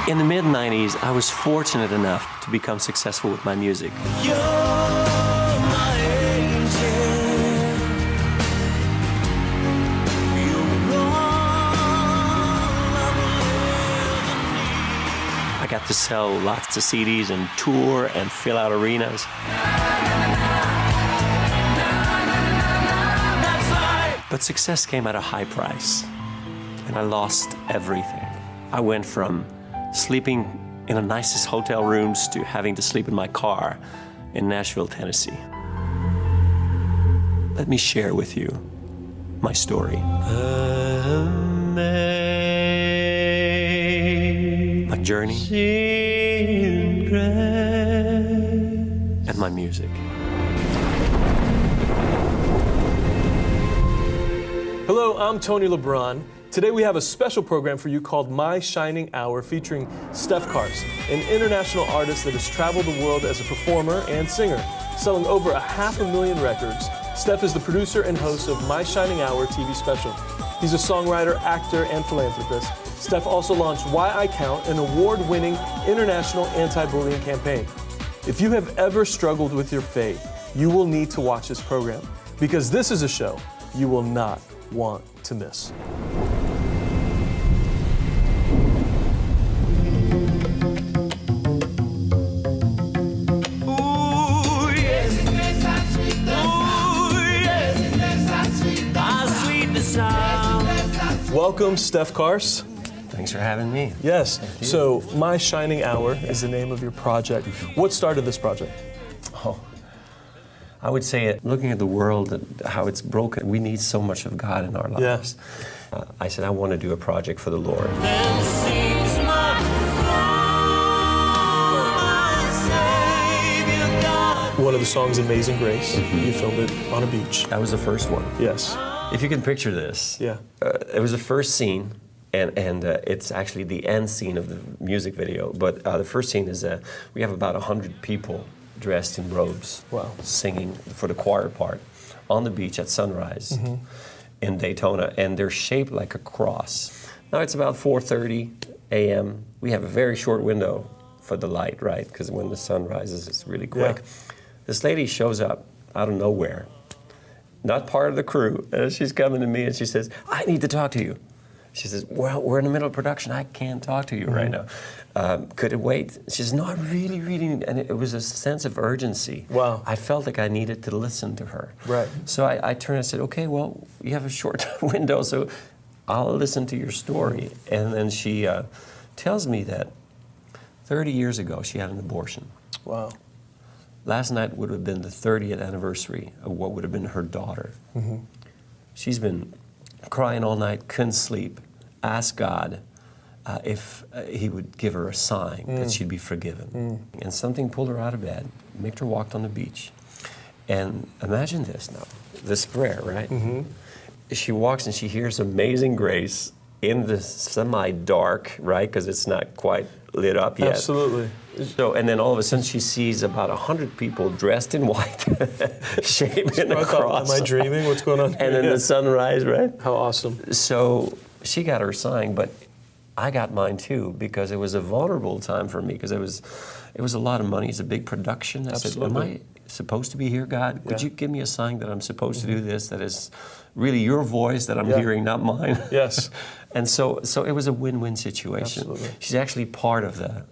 In the mid-90s, I was fortunate enough to become successful with my music. I got to sell lots of CDs and tour and fill out arenas. But success came at a high price, and I lost everything. I went from sleeping in the nicest hotel rooms to having to sleep in my car in Nashville, Tennessee. Let me share with you my story. My journey and my music. Hello, I'm Tony LeBron. Today we have a special program for you called My Shining Hour featuring Steph Carse, an international artist that has traveled the world as a performer and singer, selling over 500,000 records. Steph is the producer and host of My Shining Hour TV special. He's a songwriter, actor, and philanthropist. Steph also launched Why I Count, an award-winning international anti-bullying campaign. If you have ever struggled with your faith, you will need to watch this program, because this is a show you will not want to miss. Welcome, Steph Carse. Thanks for having me. Yes. So, My Shining Hour is the name of your project. What started this project? Oh, I would say, looking at the world and how it's broken, we need so much of God in our lives. Yeah. I said, I want to do a project for the Lord. One of the songs, Amazing Grace, you filmed it on a beach. That was the first one. Yes. If you can picture this, Yeah. It was the first scene, and it's actually the end scene of the music video. But the first scene is we have about 100 people dressed in robes, Wow. singing for the choir part on the beach at sunrise in Daytona, and they're shaped like a cross. Now it's about 4:30 a.m. We have a very short window for the light, right? Because when the sun rises, it's really quick. Yeah. This lady shows up out of nowhere, not part of the crew, and she's coming to me and she says, I need to talk to you. She says, well, we're in the middle of production. I can't talk to you right now. Could it wait? She says, no, I really, and it was a sense of urgency. Wow. I felt like I needed to listen to her. Right. So I turned and said, okay, well, you have a short window, so I'll listen to your story. And then she tells me that 30 years ago, she had an abortion. Wow. Last night would have been the 30th anniversary of what would have been her daughter. She's been crying all night, couldn't sleep, asked God if he would give her a sign that she'd be forgiven. And something pulled her out of bed, made her walk on the beach. And imagine this now, this prayer, right? She walks and she hears Amazing Grace in the semi-dark, right? Because it's not quite lit up yet. Absolutely. So, and then all of a sudden she sees about 100 people dressed in white, shaped in a cross. Am I dreaming? What's going on? And then the sunrise, right? How awesome. So she got her sign, but I got mine too, because it was a vulnerable time for me, because it was a lot of money. It's a big production. I said, am I supposed to be here, God? Could you give me a sign that I'm supposed to do this, that is really your voice that I'm hearing, not mine? Yes. And so it was a win-win situation. Absolutely. She's actually part of the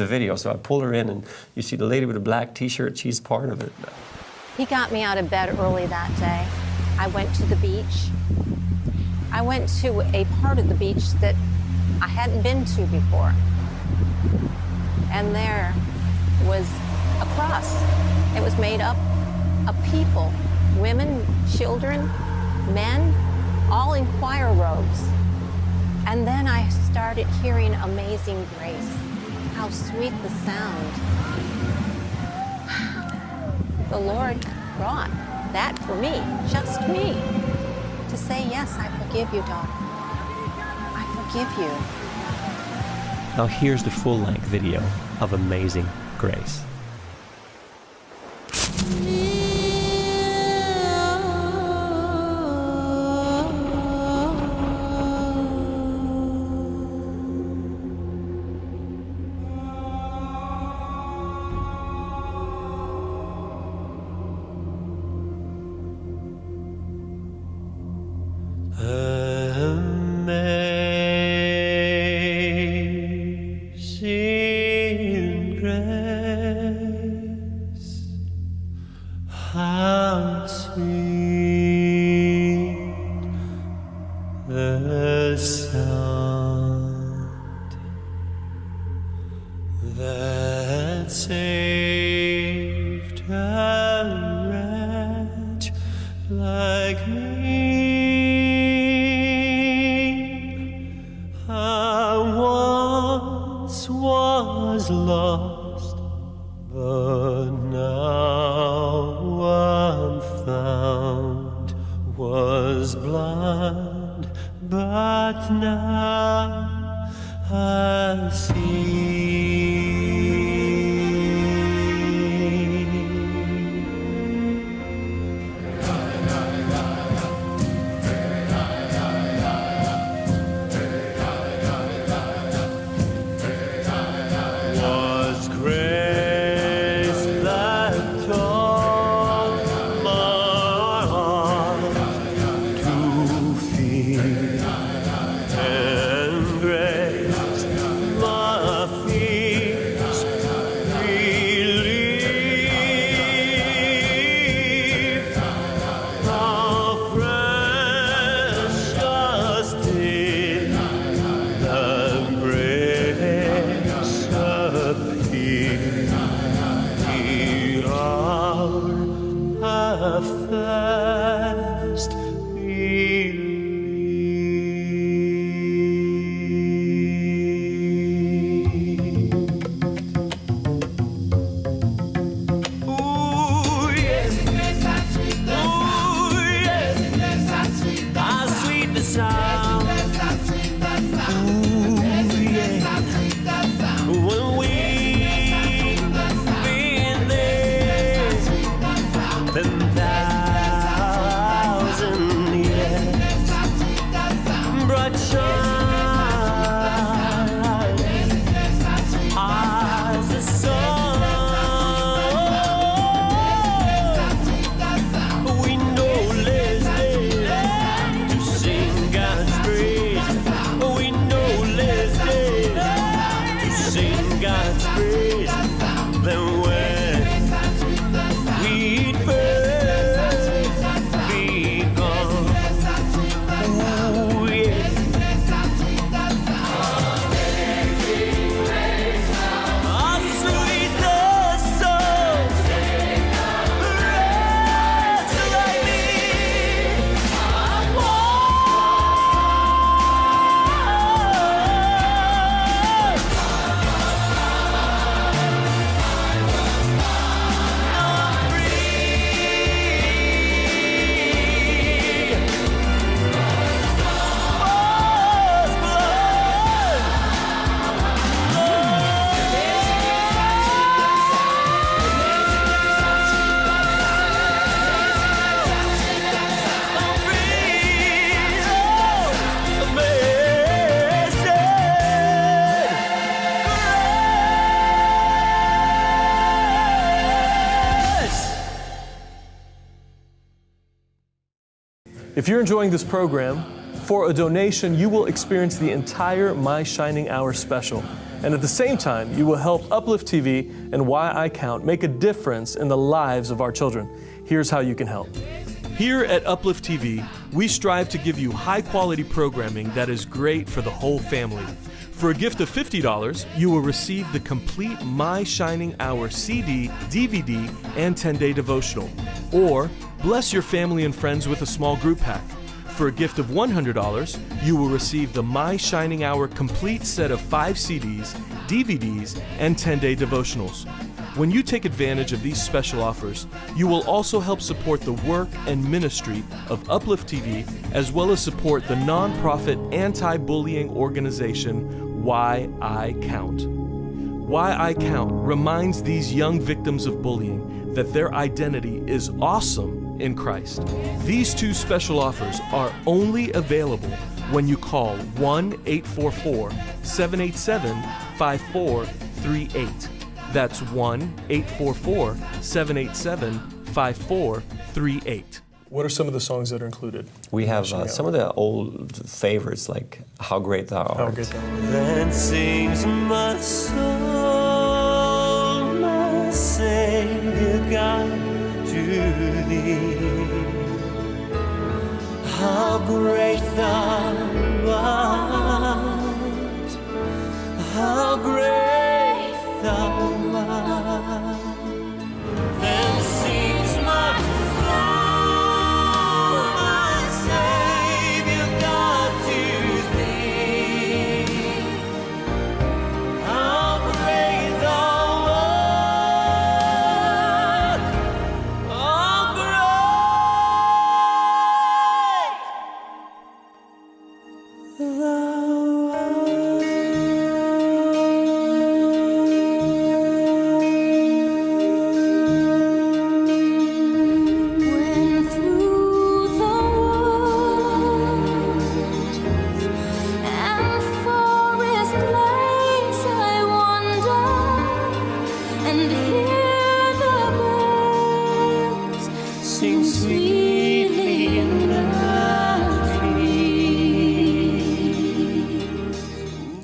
video. So I pulled her in, and you see the lady with a black T-shirt. She's part of it. He got me out of bed early that day. I went to the beach. I went to a part of the beach that I hadn't been to before. And there was a cross. It was made up of people, women, children, men, all in choir robes. And then I started hearing Amazing Grace. How sweet the sound. The Lord brought that for me, just me, to say, yes, I forgive you, daughter. I forgive you. Now here's the full-length video of Amazing Grace. saved a wretch like me. I once was lost, but now I'm found. Was blind, but now I see. Was grace that taught my heart to feel, and grace my fears relieved. How precious did that grace appear, the hour I first believed. Ooh, yes. Ooh, yes. How sweet the sound. Ooh, yeah. When we've been there 10,000 years, bright shining as the sun, we know less days to sing God's praise. We know less days to sing God's praise than when we'd first begun. Ooh, yeah. How sweet the soul, wretch like me. If you're enjoying this program, for a donation, you will experience the entire My Shining Hour special. And at the same time, you will help Uplift TV and Why I Count make a difference in the lives of our children. Here's how you can help. Here at Uplift TV, we strive to give you high-quality programming that is great for the whole family. For a gift of $50, you will receive the complete My Shining Hour CD, DVD, and 10-day devotional. Or bless your family and friends with a small group pack. For a gift of $100, you will receive the My Shining Hour complete set of 5 CDs, DVDs, and 10-day devotionals. When you take advantage of these special offers, you will also help support the work and ministry of Uplift TV, as well as support the nonprofit anti-bullying organization Why I Count. Why I Count reminds these young victims of bullying that their identity is awesome in Christ. These 2 special offers are only available when you call 1-844-787-5438. That's 1-844-787-5438. What are some of the songs that are included? We have some of the old favorites, like How Great Thou Art. How Great Thou Art. Then sings my soul, my Savior God, to thee. How great thou art, how great thou art.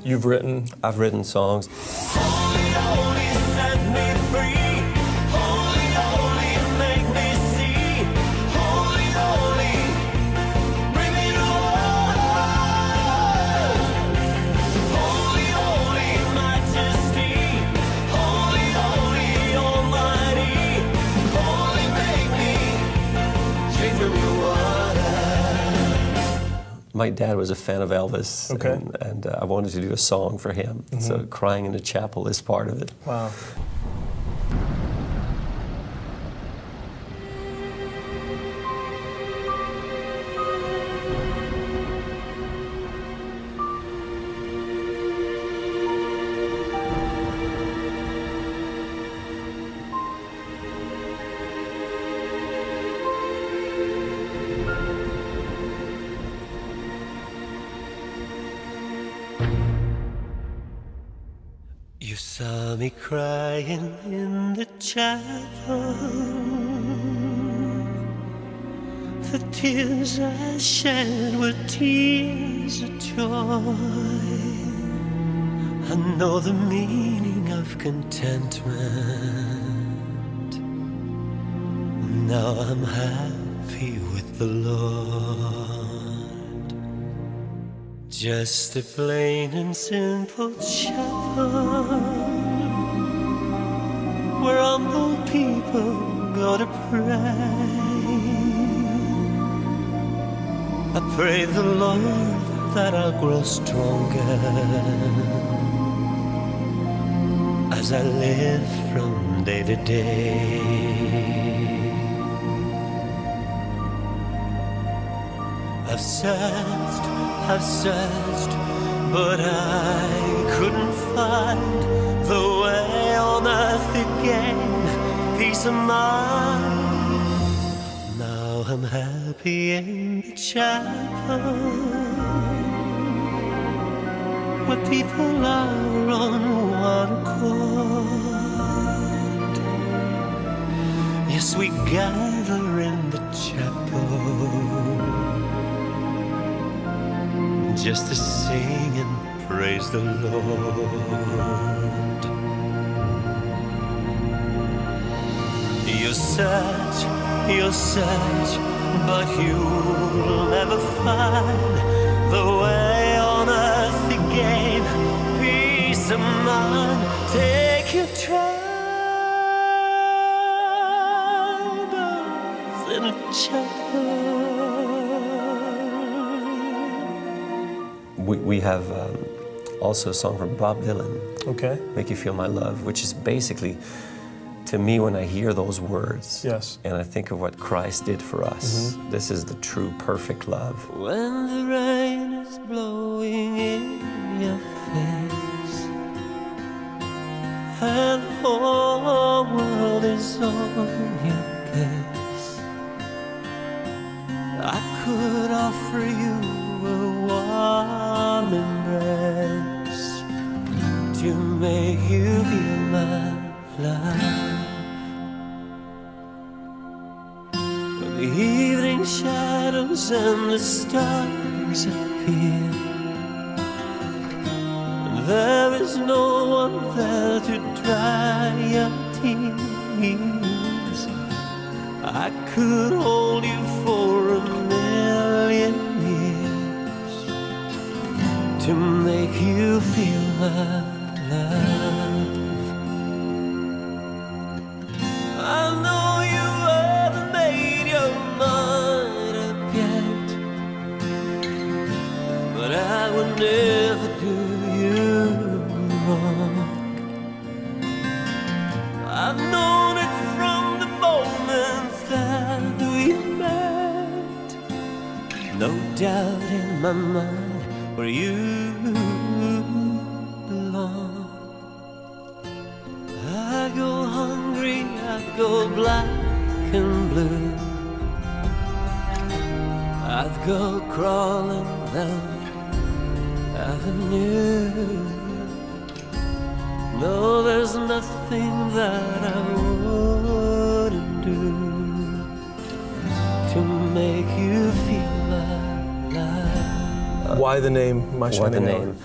you've written? I've written songs. Holy, holy, set me free. Holy, holy, make me see. Holy, holy, bring me to life. Holy, holy, majesty. Holy, holy, almighty. Holy, make me drink from your water. My dad was a fan of Elvis, Okay. and I wanted to do a song for him. So crying in the chapel is part of it. Wow. You saw me crying in the chapel. The tears I shed were tears of joy. I know the meaning of contentment. Now I'm happy with the Lord. Just a plain and simple chapel where humble people go to pray. I pray the Lord that I'll grow stronger as I live from day to day. I've searched, but I couldn't find the way on earth again, peace of mind. Now I'm happy in the chapel, where people are on one accord. Yes, we gather in the chapel just to sing and praise the Lord. You'll search, but you'll never find the way on earth to gain peace of mind. Take your troubles in a chapel. We have also a song from Bob Dylan, Okay. Make You Feel My Love, which is basically, to me, when I hear those words, Yes. and I think of what Christ did for us, this is the true, perfect love. When the rain is blowing in your face and the whole world is on your case, I could offer you a warm embrace to make you feel my love. When the evening shadows and the stars appear, and there is no one there to dry your tears, I could hold you for a million years to make you feel my love. I know you haven't made your mind up yet, but I would never do you wrong. I've known it from the moment that we met. No doubt in my mind where you belong. I go hungry, I go black and blue. I'd go crawling down avenue. No, there's nothing that I wouldn't do to make you feel my love. Why the name My What Shining the Hour? name?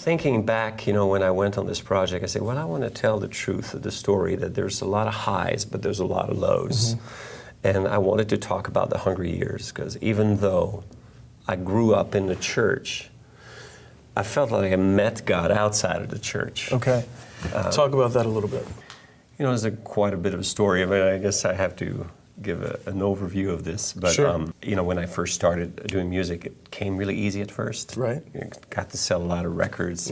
thinking back, when I went on this project, I said, well, I want to tell the truth of the story, that there's a lot of highs, but there's a lot of lows. And I wanted to talk about the hungry years, because even though I grew up in the church, I felt like I met God outside of the church. Okay. Talk about that a little bit. There's quite a bit of a story. I mean, I guess I have to give an overview of this. But, Sure. When I first started doing music, it came really easy at first. Right. Got to sell a lot of records.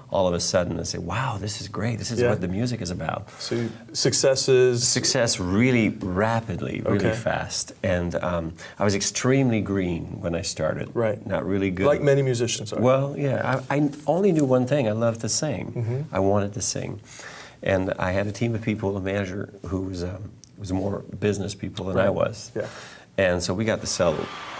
All of a sudden, I say, wow, this is great. This is what the music is about. So success really rapidly, really Okay. fast. And I was extremely green when I started. Right. Not really good. like many musicians are. Well, yeah. I only knew one thing. I loved to sing. I wanted to sing. And I had a team of people, a manager who was more business people than I was. Yeah. And so we got to sell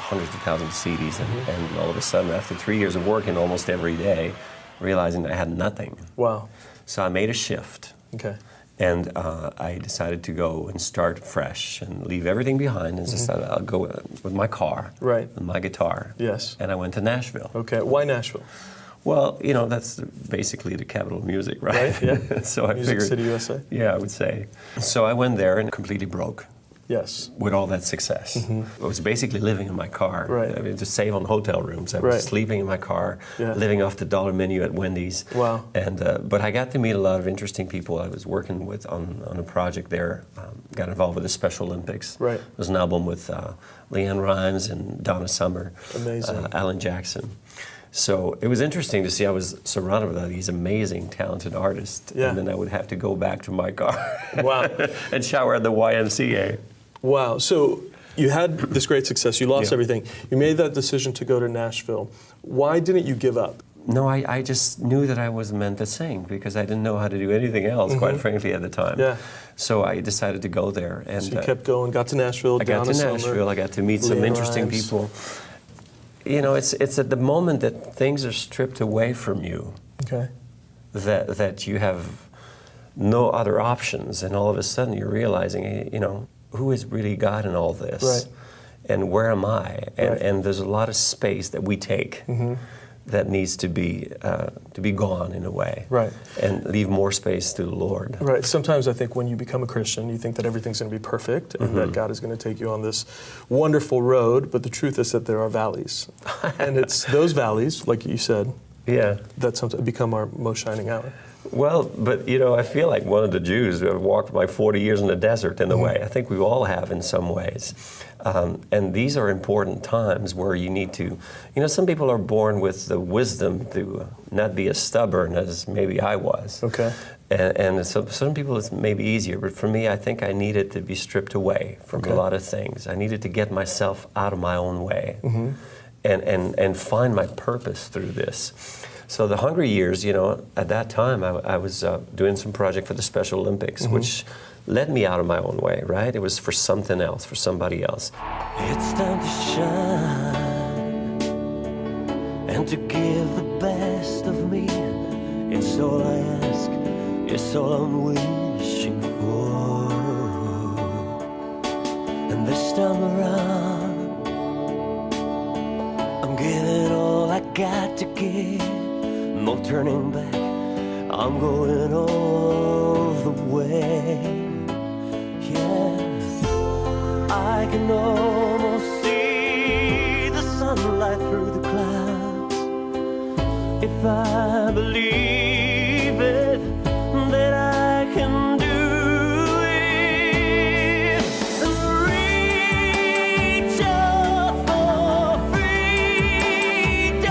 hundreds of thousands of CDs. And all of a sudden, after 3 years of working almost every day, realizing I had nothing. Wow. So I made a shift. Okay. And I decided to go and start fresh and leave everything behind, and decided I'll go with my car, Right. and my guitar. Yes. And I went to Nashville. Okay. Why Nashville? Well, that's basically the capital of music, right? Right, yeah. So I Music figured, City, USA? Yeah, I would say. So I went there and completely broke Yes. with all that success. I was basically living in my car. Right. I mean, to save on hotel rooms. I was Right. sleeping in my car, Yeah. living off the dollar menu at Wendy's. Wow. And but I got to meet a lot of interesting people. I was working with on a project there. Got involved with the Special Olympics. Right. It was an album with Leanne Rimes and Donna Summer. Amazing. Alan Jackson. So it was interesting to see. I was surrounded by these amazing, talented artists, Yeah. and then I would have to go back to my car Wow. and shower at the YMCA. Wow. So you had this great success. You lost Yeah. everything. You made that decision to go to Nashville. Why didn't you give up? No, I just knew that I was meant to sing because I didn't know how to do anything else, quite frankly, at the time. Yeah. So I decided to go there. And So you kept going, got to Nashville, I got to Nashville. I got to meet some Leanne interesting Rimes. people. It's at the moment that things are stripped away from you Okay. that you have no other options, and all of a sudden you're realizing, who is really God in all this? Right. And where am I? And, Right. and there's a lot of space that we take that needs to be gone in a way. Right. And leave more space to the Lord. Right. Sometimes I think when you become a Christian, you think that everything's going to be perfect and that God is going to take you on this wonderful road, but the truth is that there are valleys. And it's those valleys, like you said, Yeah. that sometimes become our most shining hour. Well, but I feel like one of the Jews who have walked like 40 years in the desert in a way. I think we all have in some ways. And these are important times where you need to, some people are born with the wisdom to not be as stubborn as maybe I was. Okay. And some people it's maybe easier, but for me, I think I needed to be stripped away from Okay. a lot of things. I needed to get myself out of my own way and find my purpose through this. So the hungry years, at that time, I was doing some project for the Special Olympics, which led me out of my own way, right? It was for something else, for somebody else. It's time to shine and to give the best of me. It's all I ask, it's all I'm wishing for. And this time around, I'm giving all I got to give. No turning back, I'm going all the way. Yeah, I can almost see the sunlight through the clouds. If I believe it, then I can do it. And reach out for freedom.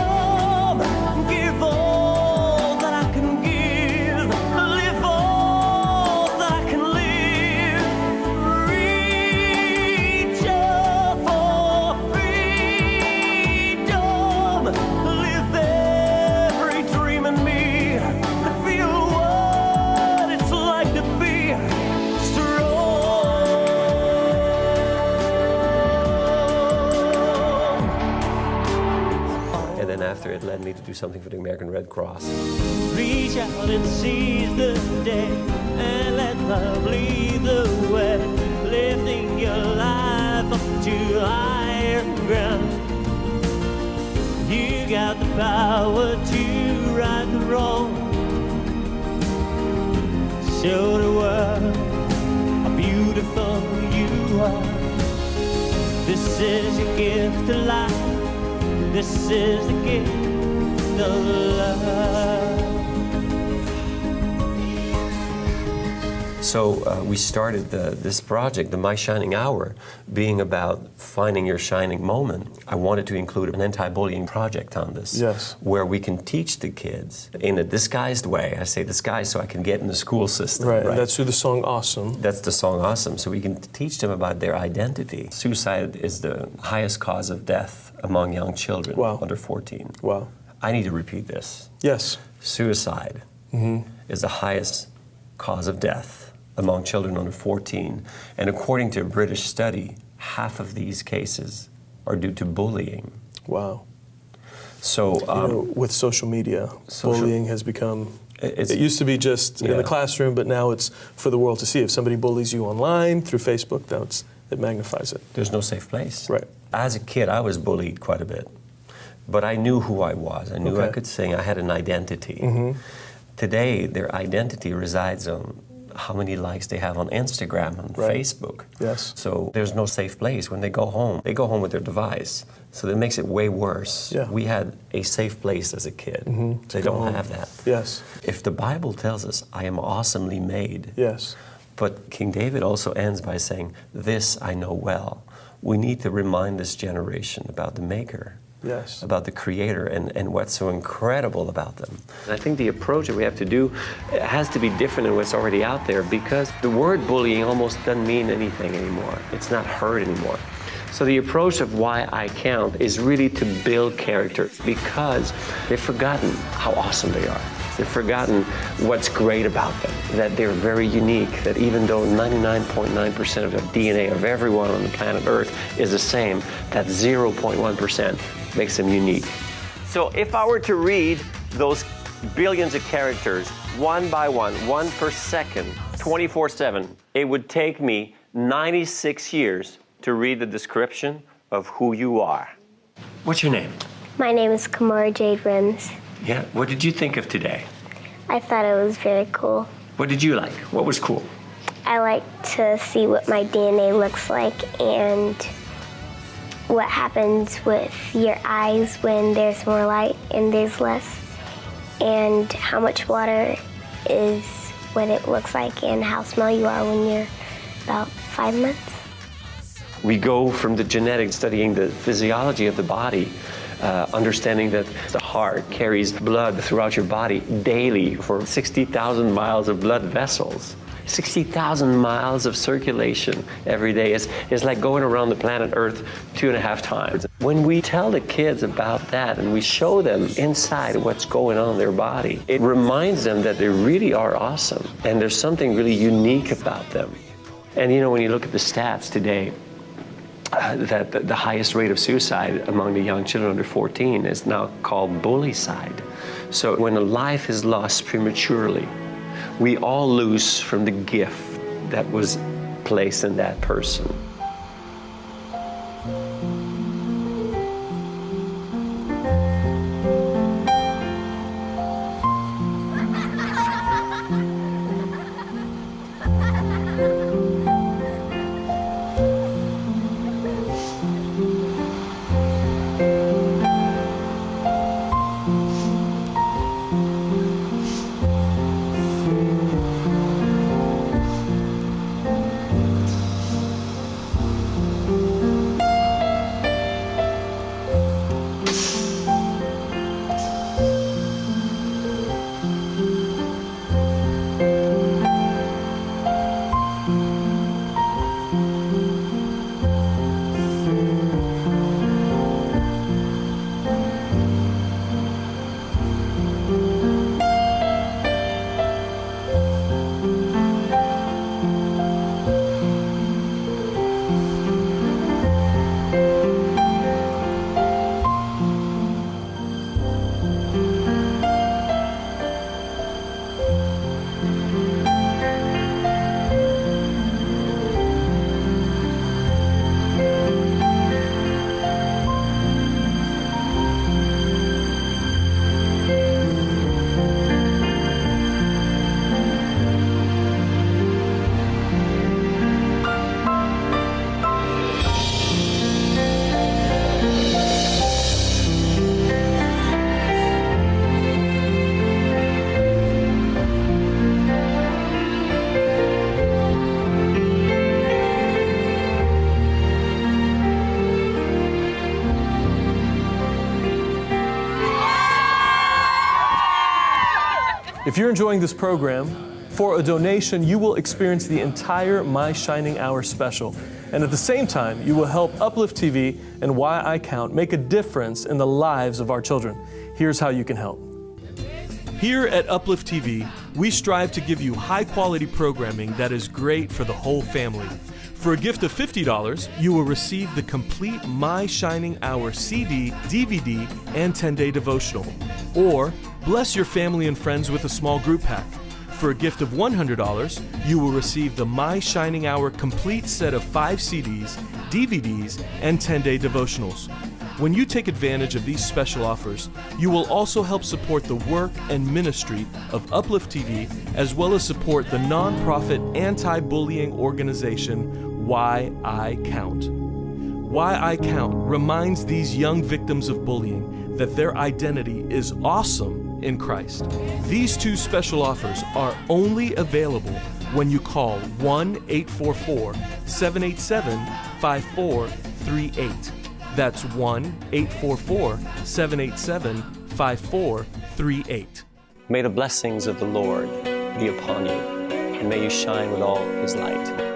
Give all that I can give. Live all that I can live. Reach out for freedom. Live every dream in me. Feel what it's like to be strong. And then after, it led me to do something for the American Red Cross. Reach out and seize the day and let love lead the way, lifting your life up to higher ground. You got the power to right the wrong. Show the world how beautiful you are. This is your gift of life. This is the gift of love. So we started this project, the My Shining Hour, being about finding your shining moment. I wanted to include an anti-bullying project on this, Yes. where we can teach the kids in a disguised way. I say disguised so I can get in the school system. Right, and that's through the song Awesome. That's the song Awesome. So we can teach them about their identity. Suicide is the highest cause of death among young children Wow. under 14. Wow. I need to repeat this. Yes. Suicide is the highest cause of death among children under 14. And according to a British study, half of these cases are due to bullying. Wow. So With social media, bullying has become, it used to be just in the classroom, but now it's for the world to see. If somebody bullies you online through Facebook, it magnifies it. there's no safe place. Right. As a kid, I was bullied quite a bit. But I knew who I was. I knew I could sing. I had an identity. Today, their identity resides on how many likes they have on Instagram and Facebook. Yes. So there's no safe place. When they go home with their device. So that makes it way worse. Yeah. We had a safe place as a kid. They don't have that. Yes. If the Bible tells us, I am awesomely made, Yes. but King David also ends by saying, this I know well. We need to remind this generation about the Maker. Yes. About the Creator and what's so incredible about them. And I think the approach that we have to do has to be different than what's already out there, because the word bullying almost doesn't mean anything anymore. It's not heard anymore. So the approach of Why I Count is really to build character, because they've forgotten how awesome they are. They've forgotten what's great about them, that they're very unique, that even though 99.9% of the DNA of everyone on the planet Earth is the same, that 0.1% makes them unique. So if I were to read those billions of characters one by one per second, 24/7, it would take me 96 years to read the description of who you are. What's your name? My name is Kamara Jade Rims. Yeah, what did you think of today? I thought it was very cool. What did you like? What was cool? I like to see what my DNA looks like and what happens with your eyes when there's more light and there's less, and how much water is what it looks like, and how small you are when you're about 5 months. We go from the genetics, studying the physiology of the body, understanding that the heart carries blood throughout your body daily for 60,000 miles of blood vessels. 60,000 miles of circulation every day is like going around the planet Earth 2.5 times. When we tell the kids about that and we show them inside what's going on in their body, it reminds them that they really are awesome and there's something really unique about them. And you know, when you look at the stats today, that the highest rate of suicide among the young children under 14 is now called bullycide. So when a life is lost prematurely, we all lose from the gift that was placed in that person. If you're enjoying this program, for a donation, you will experience the entire My Shining Hour special. And at the same time, you will help Upliftv and Why I Count make a difference in the lives of our children. Here's how you can help. Here at Upliftv, we strive to give you high-quality programming that is great for the whole family. For a gift of $50, you will receive the complete My Shining Hour CD, DVD, and 10-day devotional. Or bless your family and friends with a small group pack. For a gift of $100, you will receive the My Shining Hour complete set of 5 CDs, DVDs, and 10-day devotionals. When you take advantage of these special offers, you will also help support the work and ministry of Upliftv, as well as support the nonprofit anti-bullying organization Why I Count. Why I Count reminds these young victims of bullying that their identity is awesome in Christ. These 2 special offers are only available when you call 1-844-787-5438. That's 1-844-787-5438. May the blessings of the Lord be upon you, and may you shine with all His light.